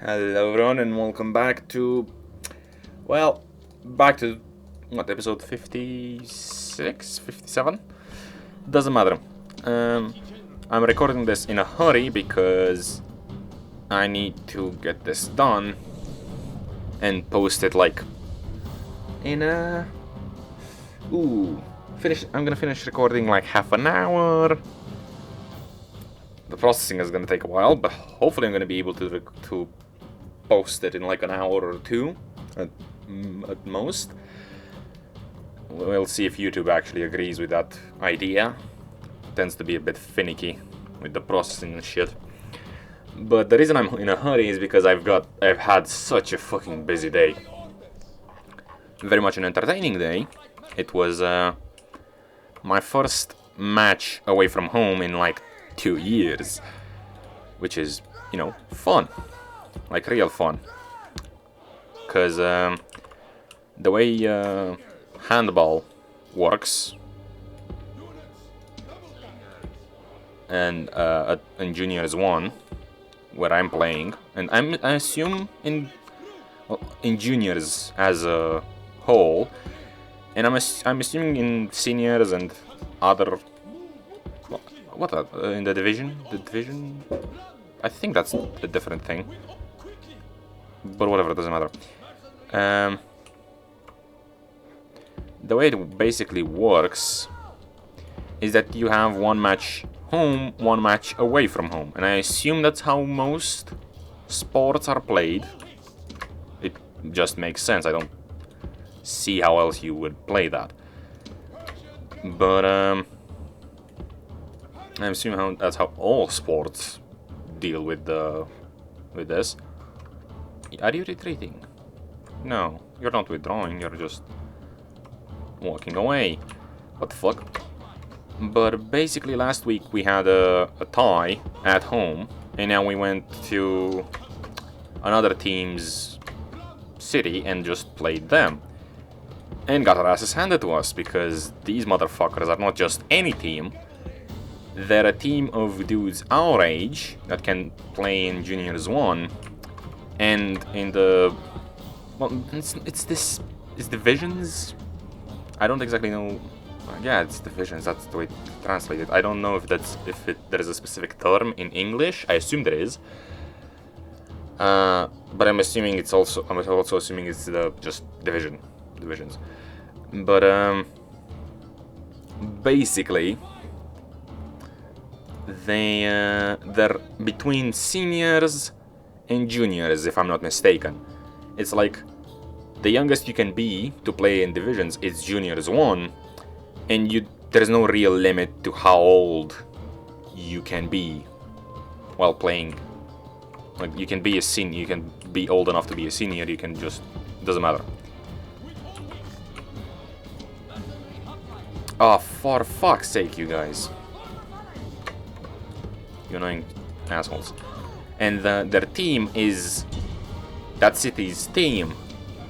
Hello everyone and welcome back to, well, back to, what, episode 56? 57? Doesn't matter. I'm recording this in a hurry because I need to get this done and post it like in a... I'm gonna finish recording like half an hour. The processing is gonna take a while, but hopefully I'm gonna be able to post it in like an hour or two at most. We'll see if YouTube actually agrees with that idea. Tends to be a bit finicky with the processing and shit. But the reason I'm in a hurry is because I've had such a fucking busy day. Very much an entertaining day. It was my first match away from home in like 2 years, which is, you know, fun. Like real fun. Because the way handball works and in Juniors 1, where I'm playing, and I assume in Juniors as a whole, and I'm assuming in Seniors and other... in the division? The division? I think that's a different thing. But whatever, it doesn't matter. The way it basically works is that you have one match home, one match away from home. And I assume that's how most sports are played. It just makes sense. I don't see how else you would play that. But I'm assuming that's how all sports deal with this. Are you retreating? No, you're not withdrawing, you're just walking away. What the fuck? But basically last week we had a tie at home, and now we went to another team's city and just played them. And got our asses handed to us, because these motherfuckers are not just any team. They're a team of dudes our age that can play in Juniors 1. And in the... well, it's divisions? I don't exactly know... yeah, it's divisions, that's the way to translate it. I don't know if there is a specific term in English. I assume there is. But I'm also assuming it's just divisions. But basically they're between seniors and juniors, if I'm not mistaken. It's like the youngest you can be to play in divisions is Juniors 1, and there's no real limit to how old you can be while playing. Like, you can be a senior, you can be old enough to be a senior, you can just... doesn't matter. Oh, for fuck's sake, you guys. You annoying assholes. And their team is... that city's team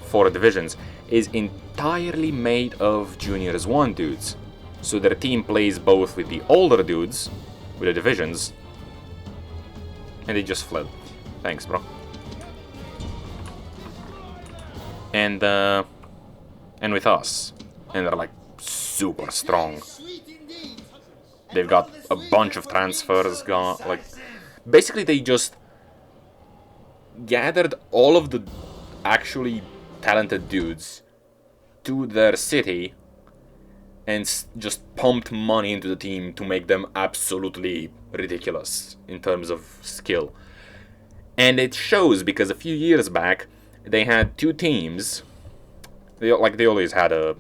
for divisions is entirely made of Juniors 1 dudes. So their team plays both with the older dudes, with the divisions, and they just fled. Thanks, bro. And with us. And they're like super strong. They've got a bunch of transfers gone, like... basically they just gathered all of the actually talented dudes to their city and just pumped money into the team to make them absolutely ridiculous in terms of skill. And it shows, because a few years back they had two teams. They always had a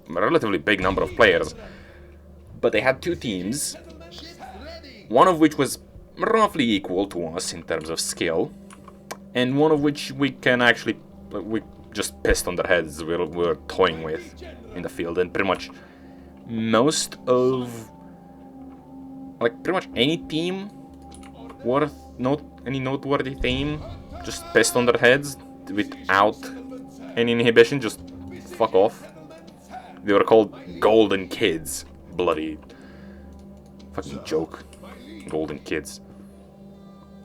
relatively big number of players, but they had two teams, one of which was roughly equal to us in terms of skill, and one of which we just pissed on their heads. We're toying with in the field, and pretty much pretty much any team any noteworthy team just pissed on their heads without any inhibition, just fuck off. They were called Golden Kids. Bloody fucking joke. Golden Kids.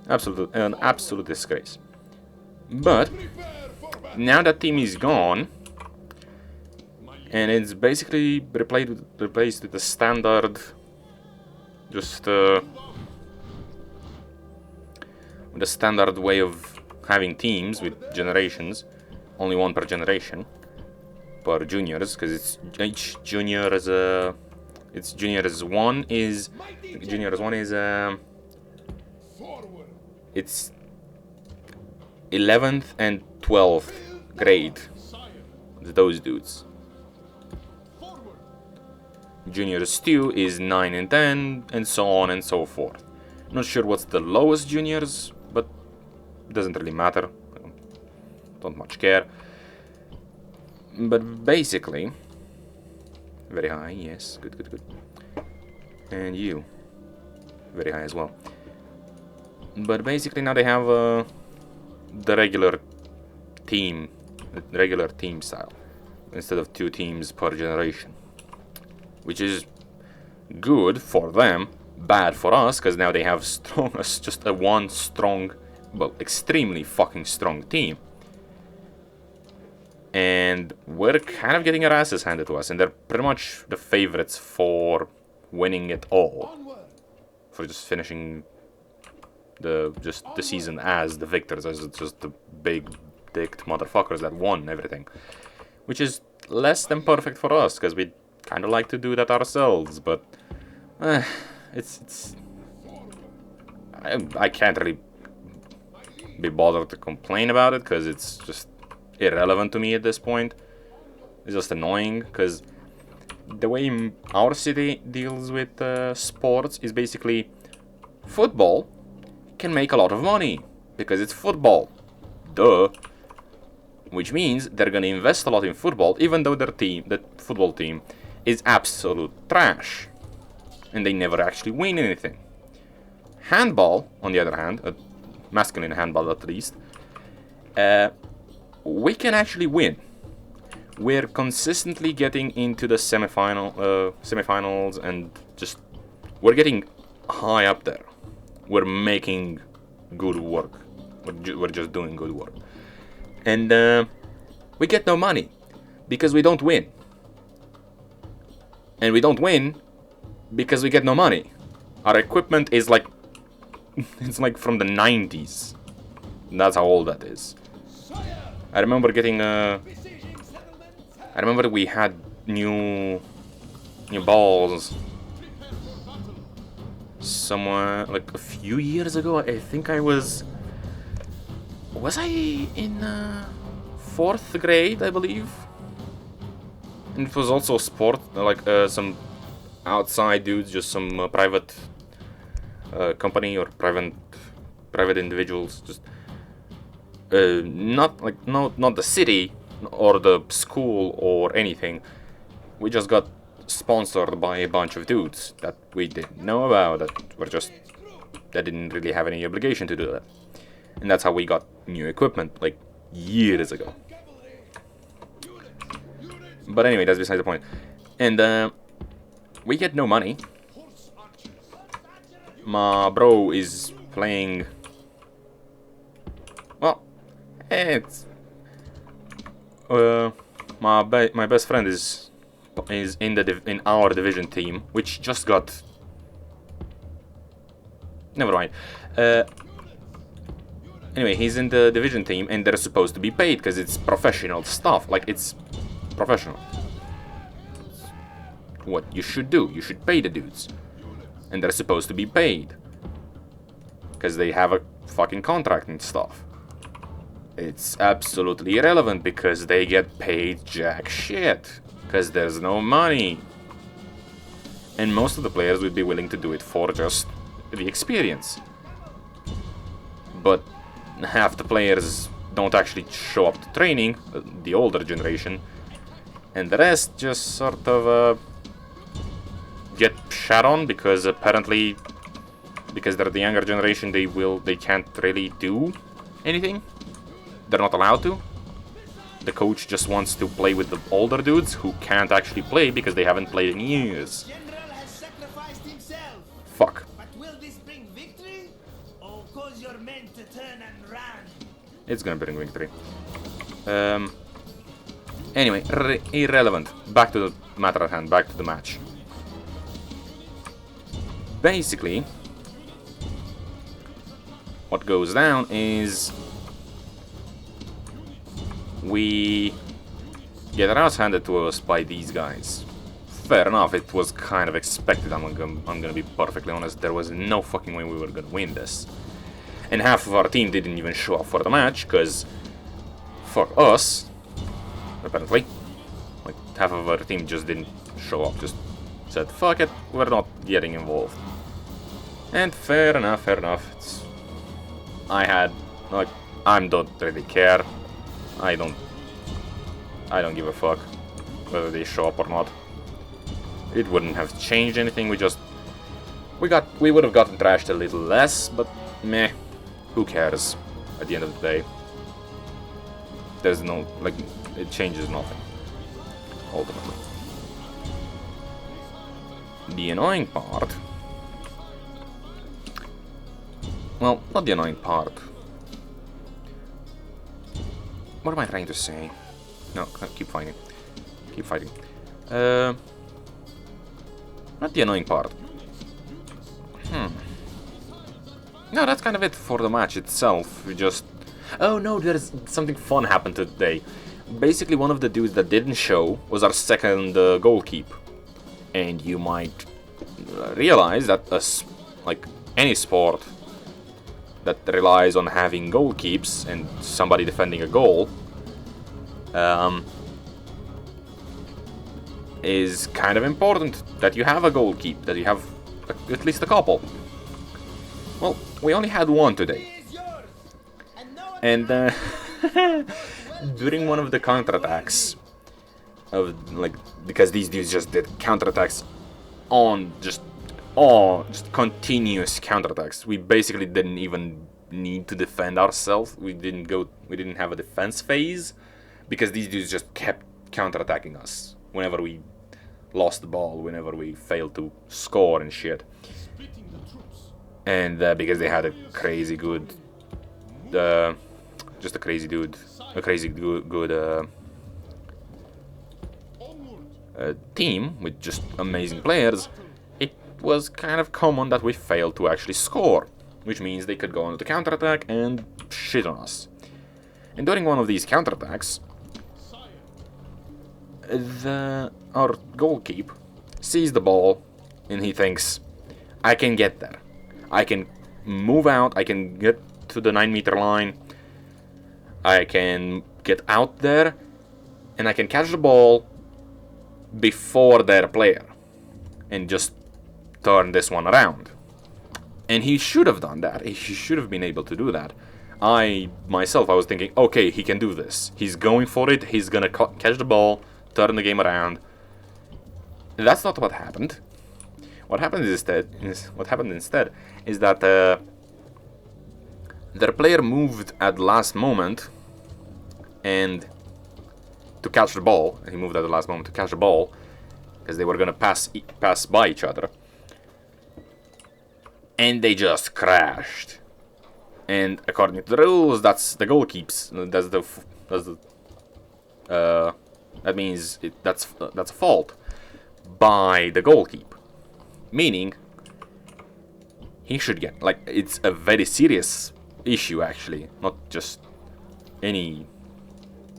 An absolute disgrace. But now that team is gone, and it's basically replaced with the standard, just with the standard way of having teams with generations, only one per generation, per juniors, because it's each junior is it's juniors one is it's 11th and 12th grade. Those dudes. Juniors 2 is 9 and 10, and so on and so forth. Not sure what's the lowest juniors, but doesn't really matter. Don't much care. But basically, very high, yes, good. And you, very high as well. But basically now they have the regular team style, instead of 2 teams per generation, which is good for them, bad for us, because now they have just a one strong, well, extremely fucking strong team. And we're kind of getting our asses handed to us, and they're pretty much the favorites for winning it all, for just finishing the season as the victors, as just the big dicked motherfuckers that won everything, which is less than perfect for us, because we kind of like to do that ourselves. But I can't really be bothered to complain about it, because it's just irrelevant to me at this point. It's just annoying, because the way our city deals with sports is basically football can make a lot of money because it's football, duh. Which means they're gonna invest a lot in football, even though that football team, is absolute trash, and they never actually win anything. Handball, on the other hand, masculine handball at least, we can actually win. We're consistently getting into the semifinals, and just we're getting high up there. We're making good work. We're just doing good work. And we get no money because we don't win. And we don't win because we get no money. Our equipment is like it's like from the 90s. That's how old that is. I remember getting I remember we had new balls somewhere like a few years ago. I think I was I in 4th grade, I believe? And it was also sport, like some outside dudes, just some private company or private individuals, just not the city or the school or anything. We just got sponsored by a bunch of dudes that we didn't know about, that didn't really have any obligation to do that. And that's how we got new equipment, like years ago. But anyway, that's beside the point. And we get no money. My bro is playing. Well, it's my best friend is in our division team, which just got. Never mind. Anyway, he's in the division team, and they're supposed to be paid because it's professional stuff. Like, it's professional. What you should do, you should pay the dudes, and they're supposed to be paid because they have a fucking contract and stuff. It's absolutely irrelevant because they get paid jack shit because there's no money, and most of the players would be willing to do it for just the experience. But half the players don't actually show up to training, the older generation, and the rest just sort of get shat on because apparently, because they're the younger generation, they can't really do anything. They're not allowed to. The coach just wants to play with the older dudes who can't actually play because they haven't played in years. Fuck. But will this bring victory or cause your It's gonna bring victory. Anyway, irrelevant. Back to the matter at hand, back to the match. Basically, what goes down is we get our ass handed to us by these guys. Fair enough, it was kind of expected, I'm gonna be perfectly honest. There was no fucking way we were gonna win this. And half of our team didn't even show up for the match, because fuck us, apparently. Like, half of our team just didn't show up, just said, fuck it, we're not getting involved. And fair enough, I don't really care. I don't give a fuck whether they show up or not. It wouldn't have changed anything, we would have gotten trashed a little less, but meh, who cares at the end of the day. There's no, like, it changes nothing, ultimately. The annoying part... Well, not the annoying part. What am I trying to say? No, keep fighting. Keep fighting. Not the annoying part. No, that's kind of it for the match itself. We just... Oh no, there's something fun happened today. Basically, one of the dudes that didn't show was our second goal keep. And you might realize that like any sport that relies on having goal keeps and somebody defending a goal is kind of important, that you have a goal keep, that you have at least a couple. Well, we only had one today. And during one of the counterattacks, because these dudes just did counterattacks on just continuous counterattacks. We basically didn't even need to defend ourselves. We didn't have a defense phase because these dudes just kept counterattacking us whenever we lost the ball, whenever we failed to score and shit. And because they had a crazy good, just a crazy dude, a crazy good team with just amazing players, it was kind of common that we failed to actually score, which means they could go on the counterattack and shit on us. And during one of these counterattacks, our goalkeeper sees the ball and he thinks, I can get there. I can move out, I can get to the 9-meter line, I can get out there, and I can catch the ball before their player and just turn this one around. And he should have done that. He should have been able to do that. I was thinking, okay, he can do this. He's going for it. He's gonna catch the ball, turn the game around. That's not what happened. What happened instead is that their player moved at the last moment and to catch the ball. He moved at the last moment to catch the ball because they were gonna pass by each other, and they just crashed. And according to the rules, that's the goal keeps. That means that's a fault by the goalkeeper, meaning he should get, like, it's a very serious issue actually, not just any,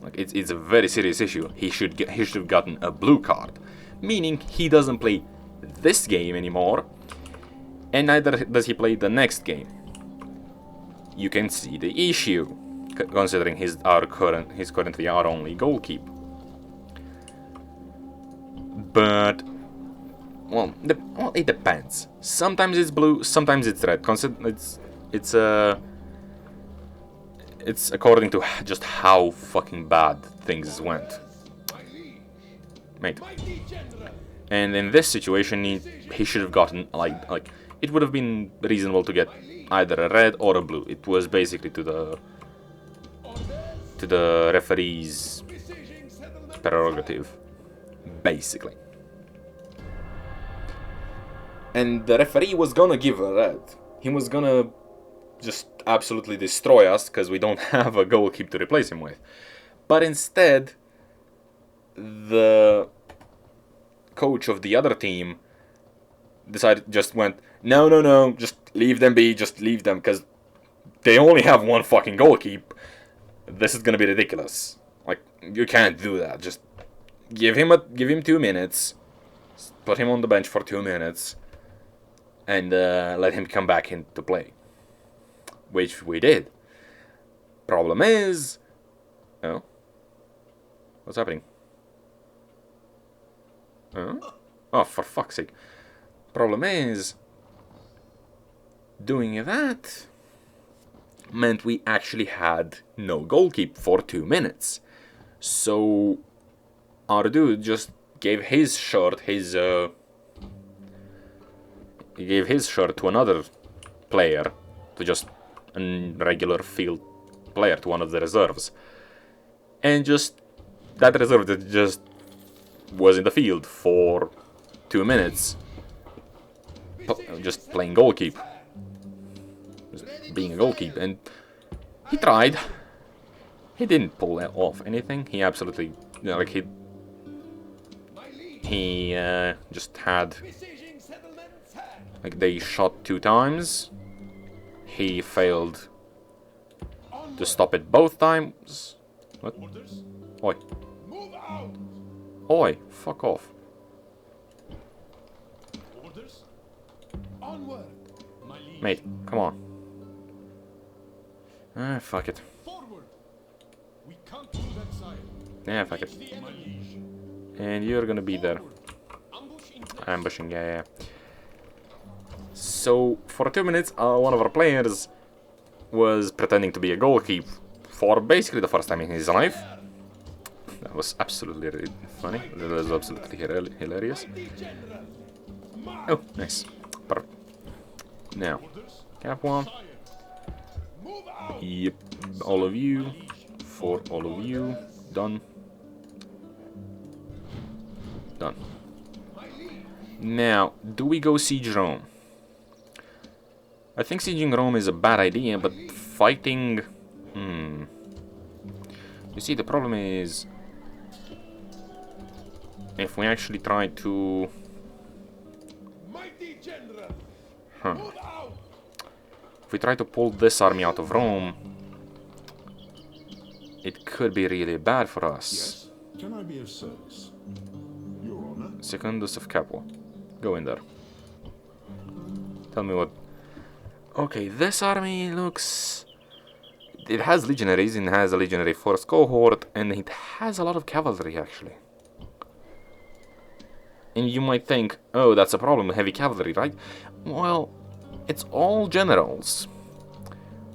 like, it's a very serious issue. He should have gotten a blue card, meaning he doesn't play this game anymore, and neither does he play the next game. You can see the issue, considering he's currently our only goalkeeper. But well, it depends. Sometimes it's blue, sometimes it's red. It's according to just how fucking bad things went, mate. And in this situation, he should have gotten like it would have been reasonable to get either a red or a blue. It was basically to the referee's prerogative, basically. And the referee was gonna give a red. He was gonna just absolutely destroy us because we don't have a goalkeeper to replace him with. But instead, the coach of the other team just went, no, just leave them be, just leave them, because they only have one fucking goalkeeper. This is gonna be ridiculous. Like, you can't do that. Just give him 2 minutes, put him on the bench for 2 minutes, and let him come back into play. Which we did. Problem is... Oh? What's happening? Oh, for fuck's sake. Problem is... doing that meant we actually had no goalkeeper for 2 minutes. So... our dude just gave his shirt, he gave his shirt to another player, to just a regular field player, to one of the reserves. And just, that reserve that just was in the field for 2 minutes, just playing goalkeeper. Just being a goalkeeper. And he tried. He didn't pull off anything. He absolutely, like, he just had, like, they shot 2 times. He failed to stop it both times. What? Oi. Oi, fuck off. Mate, come on. Fuck it. Yeah, fuck it. And you're gonna be there. Ambushing, yeah. So, for 2 minutes, one of our players was pretending to be a goalkeeper for basically the first time in his life. That was absolutely funny. That was absolutely hilarious. Oh, nice. Perfect. Now, cap one. Yep, all of you. For all of you. Done. Done. Now, do we go siege Rome? I think sieging Rome is a bad idea, but fighting... You see, the problem is... if we actually try to... If we try to pull this army out of Rome, it could be really bad for us. Yes. Can I be of service? Your Honor. Secundus of Capua. Go in there. Tell me what... Okay, this army looks... It has legionaries, and has a legionary force cohort, and it has a lot of cavalry, actually. And you might think, oh, that's a problem with heavy cavalry, right? Well, it's all generals.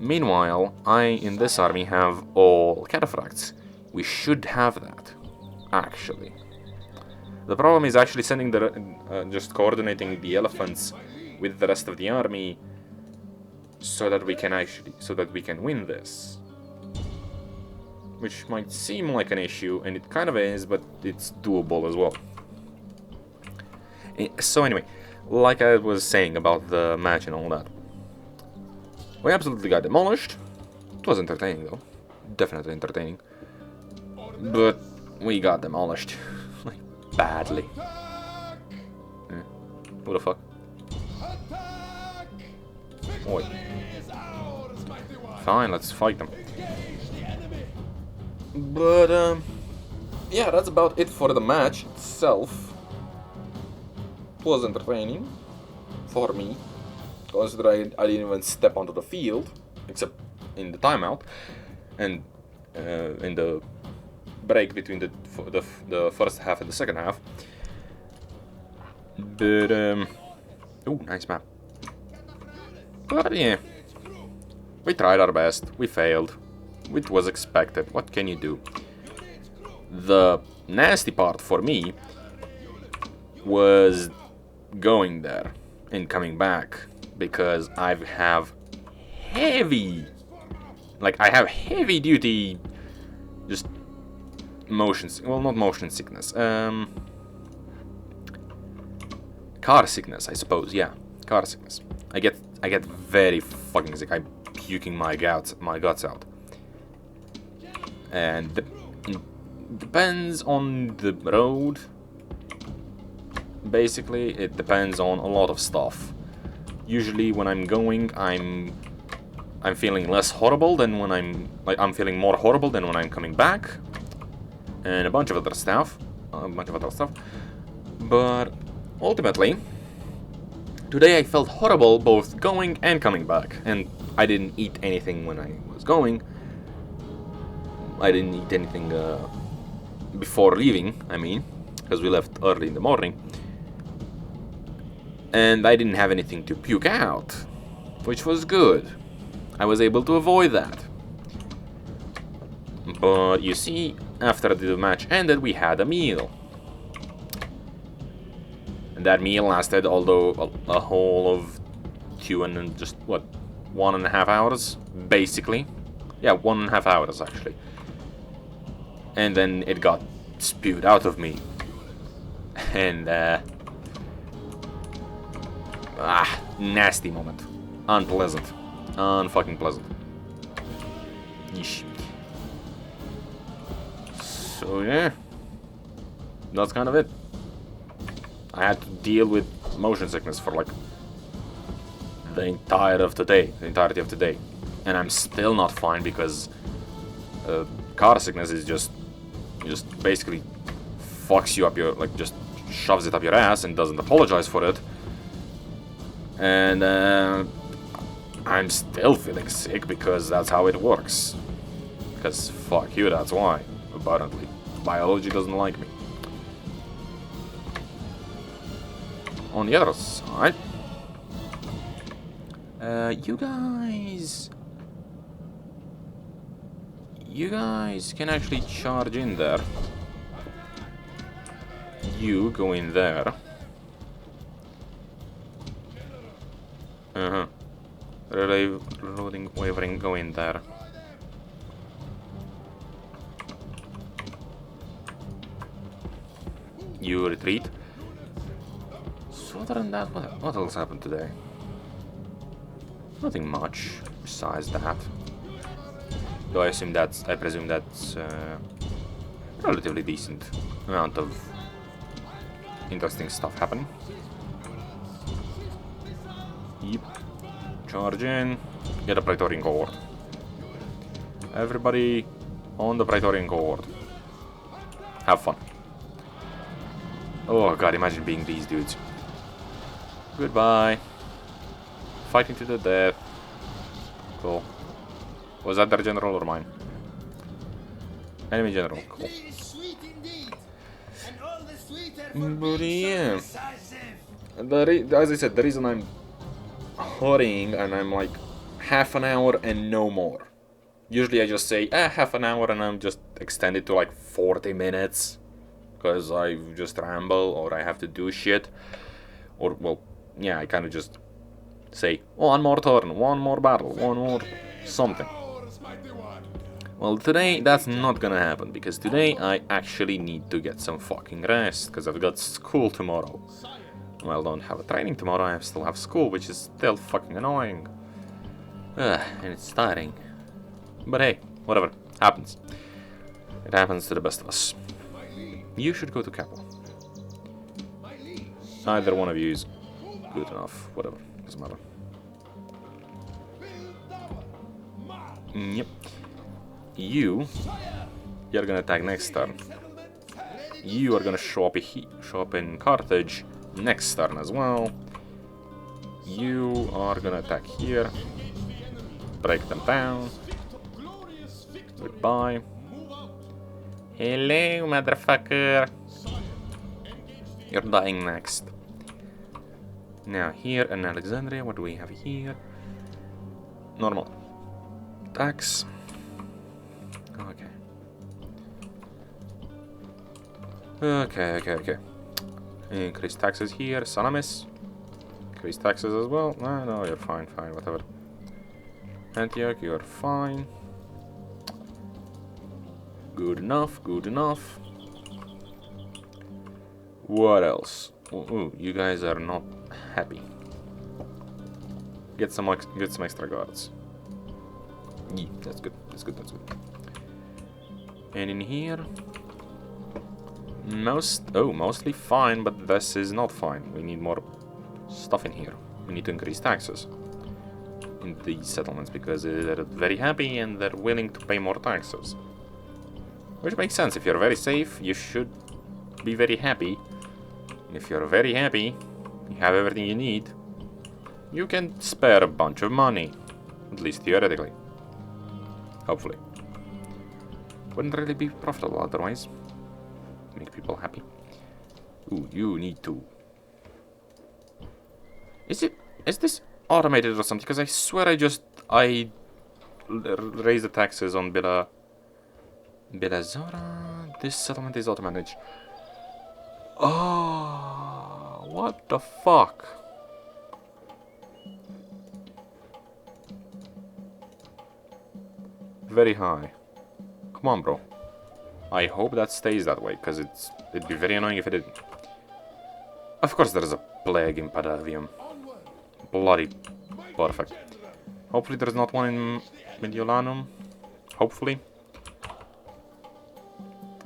Meanwhile, in this army, have all cataphracts. We should have that, actually. The problem is actually sending just coordinating the elephants with the rest of the army, so that we can win this. Which might seem like an issue, and it kind of is, but it's doable as well. So anyway, like I was saying about the match and all that, we absolutely got demolished. It was entertaining though, definitely entertaining, but we got demolished, like, badly. Who the fuck? Oi. Fine, let's fight them. But, yeah, that's about it for the match itself. It was entertaining. For me. Considering I didn't even step onto the field. Except in the timeout. And in the break between the first half and the second half. But, ooh, nice map. But, yeah. We tried our best, we failed. It was expected, what can you do? The nasty part for me was going there and coming back, because I have heavy duty just not motion sickness, car sickness, I suppose. Yeah, car sickness. I get very fucking sick. I puking my guts out. And depends on the road. Basically, it depends on a lot of stuff. Usually, when I'm going, I'm feeling less horrible than when I'm feeling more horrible than when I'm coming back, and a bunch of other stuff. But ultimately, today I felt horrible both going and coming back, and I didn't eat anything when I was going. I didn't eat anything before leaving, I mean, because we left early in the morning. And I didn't have anything to puke out, which was good. I was able to avoid that. But you see, after the match ended, we had a meal. And that meal lasted, although a whole of 1.5 hours, basically. Yeah, 1.5 hours, actually. And then it got spewed out of me. And, nasty moment. Unpleasant. Unfucking pleasant. Yeesh. So, yeah. That's kind of it. I had to deal with motion sickness for, like, the entirety of today. And I'm still not fine because car sickness is just basically fucks you up just shoves it up your ass and doesn't apologize for it. And I'm still feeling sick because that's how it works. Because fuck you, that's why. Apparently. Biology doesn't like me. On the other side, you guys can actually charge in there. You go in there. Reloading, wavering, go in there. You retreat. So other than that, what else happened today? Nothing much besides that. Though I presume that's relatively decent amount of interesting stuff happening. Yep. Charge in. Get a Praetorian cohort. Everybody on the Praetorian cohort. Have fun. Oh god, imagine being these dudes. Goodbye. Fighting to the death. Cool. Was that their general or mine? Enemy general. Cool. But yeah. As I said, the reason I'm hurrying and I'm like half an hour and no more. Usually I just say half an hour and I'm just extend it to like 40 minutes. Because I just ramble or I have to do shit. Or, well, yeah, I kind of just say, one more turn, one more battle, one more something. Well, today that's not gonna happen, because today I actually need to get some fucking rest, because I've got school tomorrow. Well, I don't have a training tomorrow, I still have school, which is still fucking annoying. And it's tiring. But hey, whatever, happens. It happens to the best of us. You should go to Capel. Either one of you is good enough, whatever, doesn't matter. Yep. You're gonna attack next turn. You are gonna show up in Carthage next turn as well. You are gonna attack here. Break them down. Goodbye. Hello, motherfucker. You're dying next. Now here in Alexandria, what do we have here? Normal attacks. Okay. Increase taxes here, Salamis. Increase taxes as well. No, you're fine, whatever. Antioch, you're fine. Good enough. What else? Ooh, you guys are not happy. Get some extra guards. Yeah, that's good. That's good. That's good. And in here, mostly fine, but this is not fine. We need more stuff in here. We need to increase taxes in these settlements because they're very happy and they're willing to pay more taxes. Which makes sense. If you're very safe, you should be very happy. And if you're very happy, you have everything you need, you can spare a bunch of money. At least theoretically. Hopefully. Wouldn't really be profitable otherwise. Make people happy. Ooh, you need to. Is this automated or something? Because I swear I raised the taxes on Belazora. This settlement is auto-managed. Oh, what the fuck? Very high. Come on, bro. I hope that stays that way, because it'd be very annoying if it didn't. Of course there's a plague in Padavium. Bloody perfect. Hopefully there's not one in Mediolanum. Hopefully.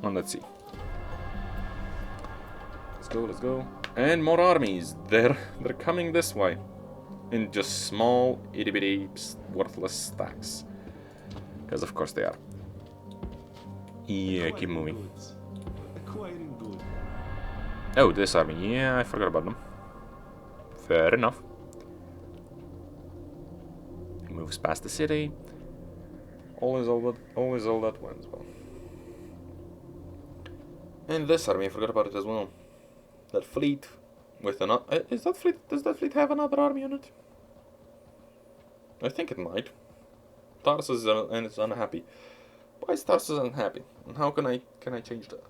Well, let's see. Let's go, let's go. And more armies. They're coming this way. In just small, itty-bitty, worthless stacks. Because of course they are. Yeah, keep moving. Oh, this army. Yeah, I forgot about them. Fair enough. He moves past the city. Always all that wins well. And this army, I forgot about it as well. That fleet with another. Does that fleet have another army on it? I think it might. Tarsus is unhappy. Why is Tarsus unhappy? And how can I change that?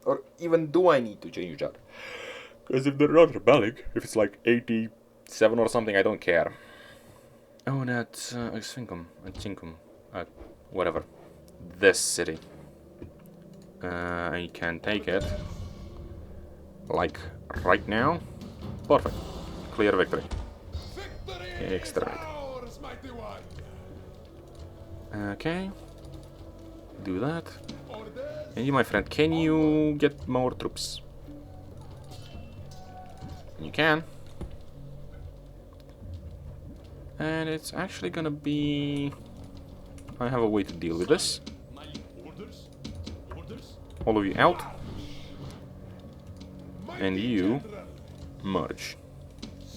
Or even do I need to change that? Because if they're not rebelling, if it's like 87 or something, I don't care. Oh, and at Cinkum, whatever. This city. I can take it. Like, right now. Perfect. Clear victory. Exterminate. Okay. Do that. And you, my friend, can you get more troops? You can. And it's actually gonna be... I have a way to deal with this. All of you out. And you merge.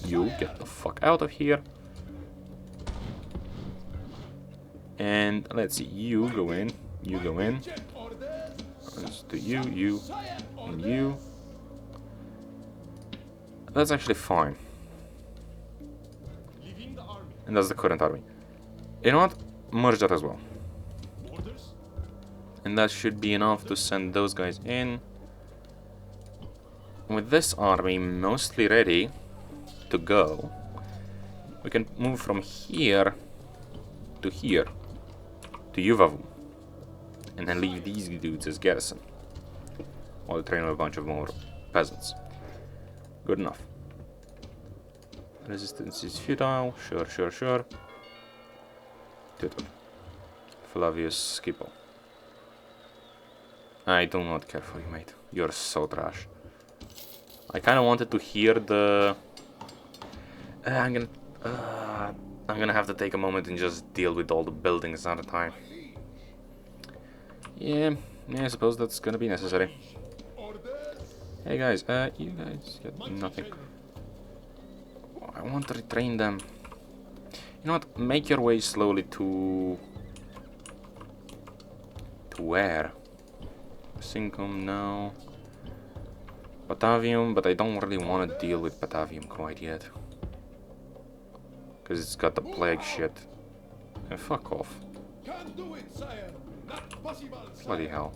You get the fuck out of here. And let's see, you go in. You go in. Let's do you, and you. That's actually fine. And that's the current army. You know what? Merge that as well. And that should be enough to send those guys in. With this army mostly ready to go, we can move from here to here, to Yuvavum. And then leave these dudes as garrison. While we train a bunch of more peasants. Good enough. Resistance is futile. Sure. Tutor. Flavius Scipio. I do not care for you, mate. You're so trash. I kind of wanted to hear the... I'm gonna have to take a moment and just deal with all the buildings at a time. Yeah, I suppose that's gonna be necessary. Hey guys, you guys get nothing. I want to retrain them. You know what? Make your way slowly to where? Syncum, no. Batavium, but I don't really want to deal with Batavium quite yet. Because it's got the plague shit. And fuck off. Bloody hell.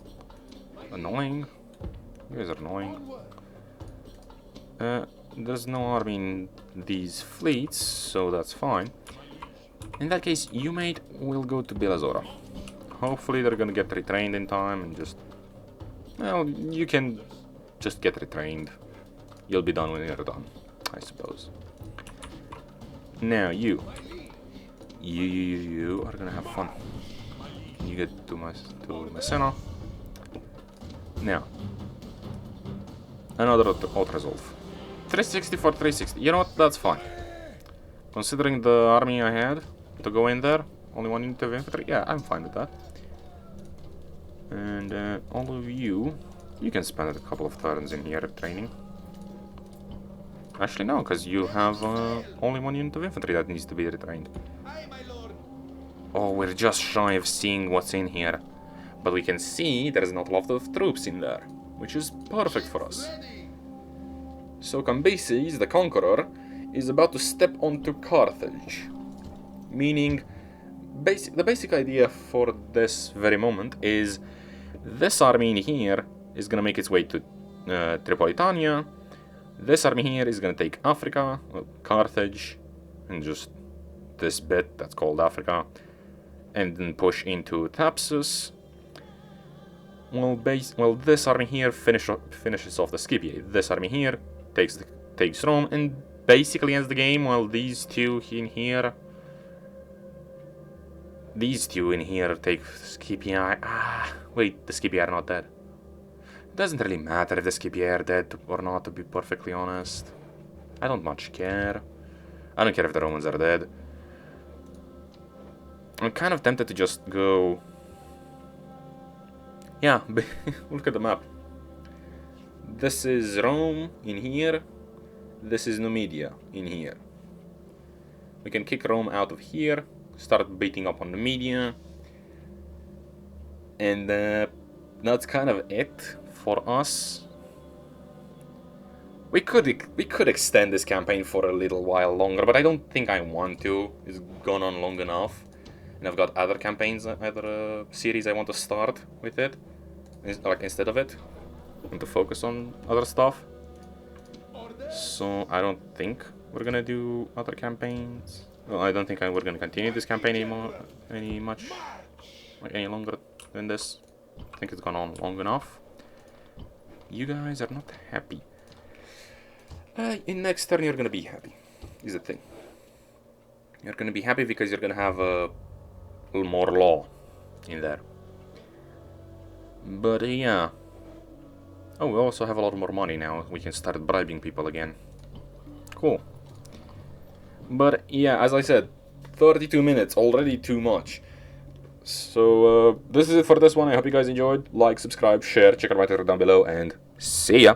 Annoying. You guys are annoying. There's no army in these fleets, so that's fine. In that case, you, mate, will go to Belazora. Hopefully they're gonna get retrained in time and just... Well, you can just get retrained. You'll be done when you're done, I suppose. Now, you. You are gonna have fun. You get to Messena. Now, another auto-resolve. 360 for 360. You know what? That's fine. Considering the army I had to go in there, only 1 unit of infantry. Yeah, I'm fine with that. And all of you can spend a couple of turns in here training. Actually, no, because you have only 1 unit of infantry that needs to be retrained. Oh, we're just shy of seeing what's in here. But we can see there's not a lot of troops in there, which is perfect for us. So Cambyses, the Conqueror, is about to step onto Carthage. Meaning, the basic idea for this very moment is this army in here is gonna make its way to Tripolitania. This army here is gonna take Africa, well, Carthage, and just this bit that's called Africa, and then push into Thapsus. Well, this army here finishes off the Scipii. This army here takes Rome and basically ends the game. While these two in here take Scipii. Wait, the Scipii are not dead. It doesn't really matter if the Scipii are dead or not, to be perfectly honest. I don't much care. I don't care if the Romans are dead. I'm kind of tempted to just go... Yeah, look at the map. This is Rome in here. This is Numidia in here. We can kick Rome out of here, start beating up on Numidia. And that's kind of it for us. We could extend this campaign for a little while longer, but I don't think I want to. It's gone on long enough. And I've got other campaigns, other series I want to start with it. Like instead of it. I want to focus on other stuff. So I don't think we're gonna do other campaigns. Well, I don't think we're gonna continue this campaign any longer than this. I think it's gone on long enough. You guys are not happy. In next turn you're gonna be happy, is the thing. You're gonna be happy because you're gonna have a little more law in there. But yeah. Oh, we also have a lot more money now. We can start bribing people again. Cool. But yeah, as I said, 32 minutes, already too much. So this is it for this one. I hope you guys enjoyed. Like, subscribe, share, check out my Twitter down below, and see ya!